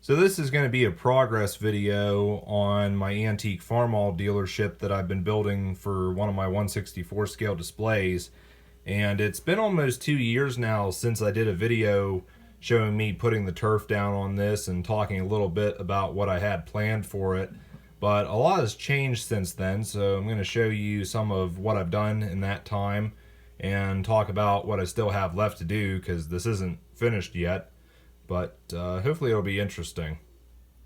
So this is going to be a progress video on my antique Farmall dealership that I've been building for one of my 1/64 scale displays. And it's been almost 2 years now since I did a video showing me putting the turf down on this and talking a little bit about what I had planned for it. But a lot has changed since then, so I'm going to show you some of what I've done in that time and talk about what I still have left to do, because this isn't finished yet. But hopefully it'll be interesting.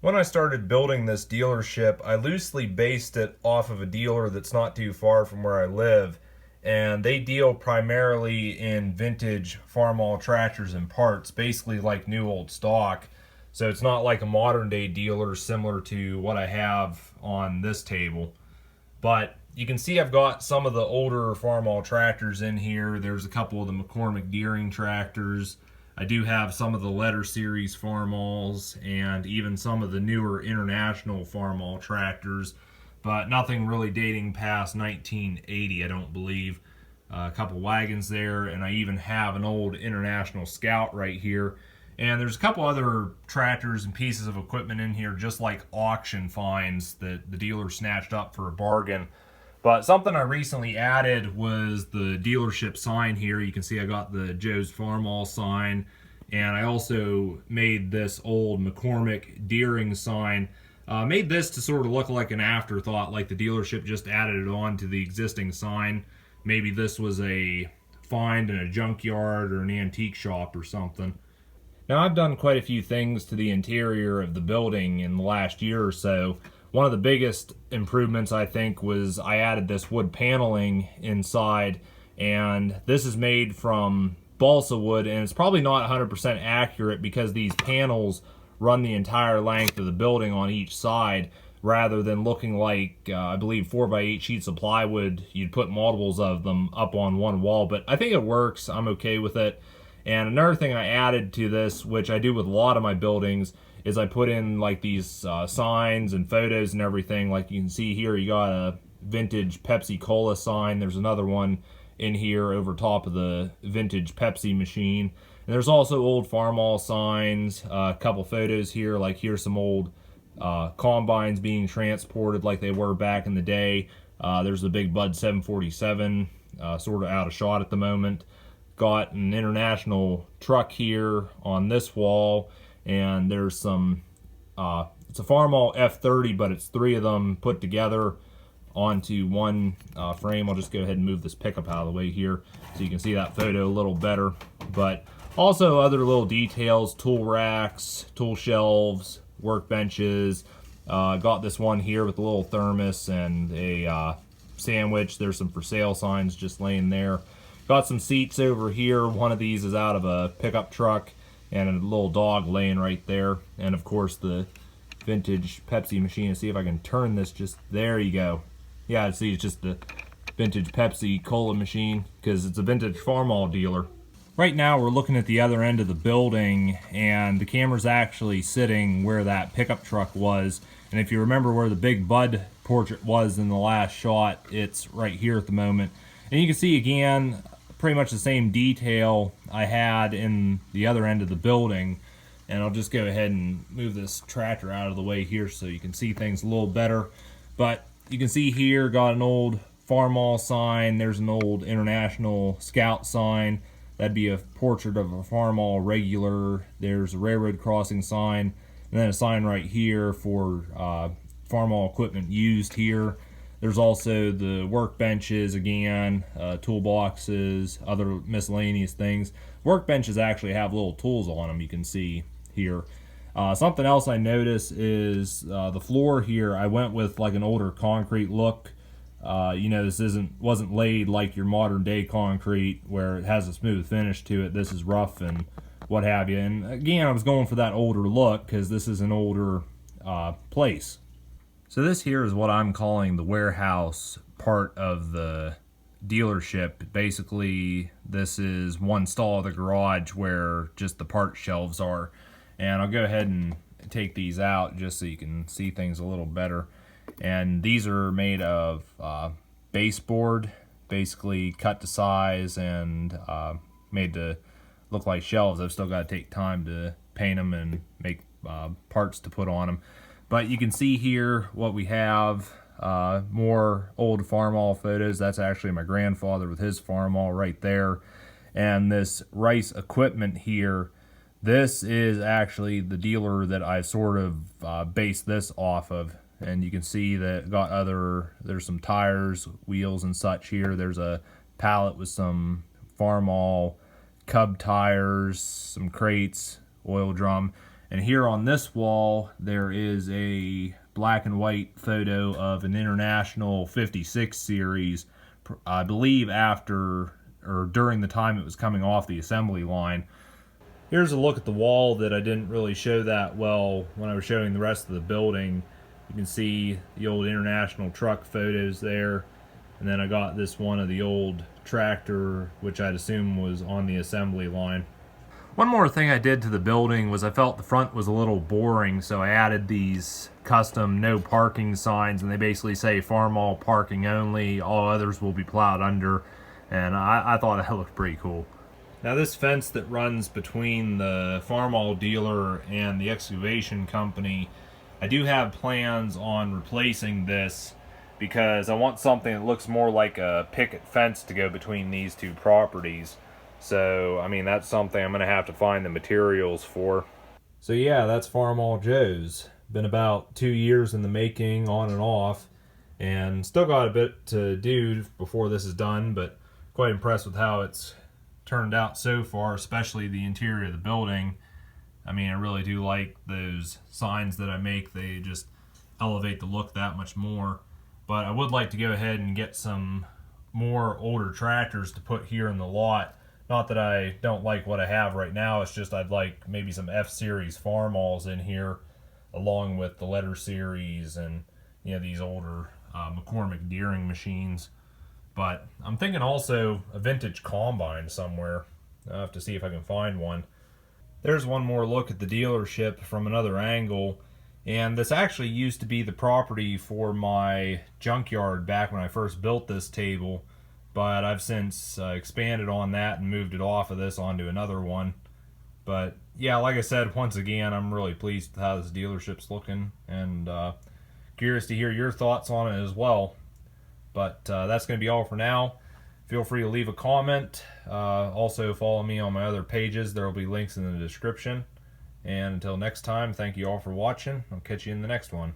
When I started building this dealership, I loosely based it off of a dealer that's not too far from where I live, and they deal primarily in vintage Farmall tractors and parts, basically like new old stock. So it's not like a modern day dealer similar to what I have on this table. But you can see I've got some of the older Farmall tractors in here. There's a couple of the Mccormick Deering tractors. I do have some of the letter series Farmalls and even some of the newer international Farmall tractors, but nothing really dating past 1980, I don't believe. A couple wagons there, and I even have an old International Scout right here. And there's a couple other tractors and pieces of equipment in here, just like auction finds that the dealer snatched up for a bargain. But something I recently added was the dealership sign here. You can see I got the Joe's Farmall sign, and I also made this old Mccormick Deering sign. Made this to sort of look like an afterthought, like the dealership just added it on to the existing sign. Maybe this was a find in a junkyard or an antique shop or something. Now, I've done quite a few things to the interior of the building in the last year or so. One of the biggest improvements, I think, was I added this wood paneling inside, and this is made from balsa wood, and it's probably not 100% accurate because these panels run the entire length of the building on each side, rather than looking like, I believe, 4x8 sheets of plywood. You'd put multiples of them up on one wall, but I think it works. I'm okay with it. And another thing I added to this, which I do with a lot of my buildings, is I put in like these signs and photos and everything. Like you can see here, you got a vintage Pepsi Cola sign. There's another one in here over top of the vintage Pepsi machine. And there's also old Farmall signs, a couple photos here, like here's some old combines being transported like they were back in the day. There's the big Bud 747, sort of out of shot at the moment. Got an international truck here on this wall, and there's some it's a Farmall F30, but it's three of them put together onto one frame. I'll just go ahead and move this pickup out of the way here so you can see that photo a little better. But also other little details, tool racks, tool shelves, workbenches. Got this one here with a little thermos and a sandwich. There's some for sale signs just laying there. Got some seats over here. One of these is out of a pickup truck, and a little dog laying right there. And of course the vintage Pepsi machine. See if I can turn this, just there you go. Yeah, see, it's just the vintage Pepsi Cola machine because it's a vintage Farmall dealer. Right now we're looking at the other end of the building, and the camera's actually sitting where that pickup truck was. And if you remember where the big Bud portrait was in the last shot, it's right here at the moment. And you can see again pretty much the same detail I had in the other end of the building. And I'll just go ahead and move this tractor out of the way here so you can see things a little better. But you can see here, got an old Farmall sign. There's an old International Scout sign. That'd be a portrait of a Farmall regular. There's a railroad crossing sign, and then a sign right here for Farmall equipment used here. There's also the workbenches again, toolboxes, other miscellaneous things. Workbenches actually have little tools on them, you can see here. Something else I noticed is the floor here. I went with like an older concrete look. You know, this wasn't laid like your modern day concrete where it has a smooth finish to it. This is rough and what have you. And again, I was going for that older look because this is an older place. So this here is what I'm calling the warehouse part of the dealership. Basically, this is one stall of the garage where just the part shelves are. And I'll go ahead and take these out just so you can see things a little better. And these are made of baseboard, basically cut to size and made to look like shelves. I've still got to take time to paint them and make parts to put on them. But you can see here what we have. More old Farmall photos. That's actually my grandfather with his Farmall right there. And this Rice equipment here, this is actually the dealer that I sort of based this off of. And you can see that got there's some tires, wheels and such here. There's a pallet with some Farmall Cub tires, some crates, oil drum. And here on this wall, there is a black and white photo of an International 56 series, I believe after or during the time it was coming off the assembly line. Here's a look at the wall that I didn't really show that well when I was showing the rest of the building. You can see the old International truck photos there. And then I got this one of the old tractor, which I'd assume was on the assembly line. One more thing I did to the building was I felt the front was a little boring, so I added these custom no parking signs, and they basically say Farmall parking only, all others will be plowed under, and I thought that looked pretty cool. Now this fence that runs between the Farmall dealer and the excavation company, I do have plans on replacing this because I want something that looks more like a picket fence to go between these two properties. So, I mean, that's something I'm going to have to find the materials for. So yeah, that's Farmall Joe's. Been about 2 years in the making, on and off, and still got a bit to do before this is done, but quite impressed with how it's turned out so far, especially the interior of the building. I mean, I really do like those signs that I make. They just elevate the look that much more. But I would like to go ahead and get some more older tractors to put here in the lot. Not that I don't like what I have right now, it's just I'd like maybe some F-Series Farmalls in here, along with the letter series and, you know, these older Mccormick deering machines. But I'm thinking also a vintage combine somewhere. I'll have to see if I can find one. There's one more look at the dealership from another angle. And this actually used to be the property for my junkyard back when I first built this table. But I've since expanded on that and moved it off of this onto another one. But yeah, like I said, once again, I'm really pleased with how this dealership's looking, and curious to hear your thoughts on it as well. But that's going to be all for now. Feel free to leave a comment. Also follow me on my other pages. There will be links in the description. And until next time, thank you all for watching. I'll catch you in the next one.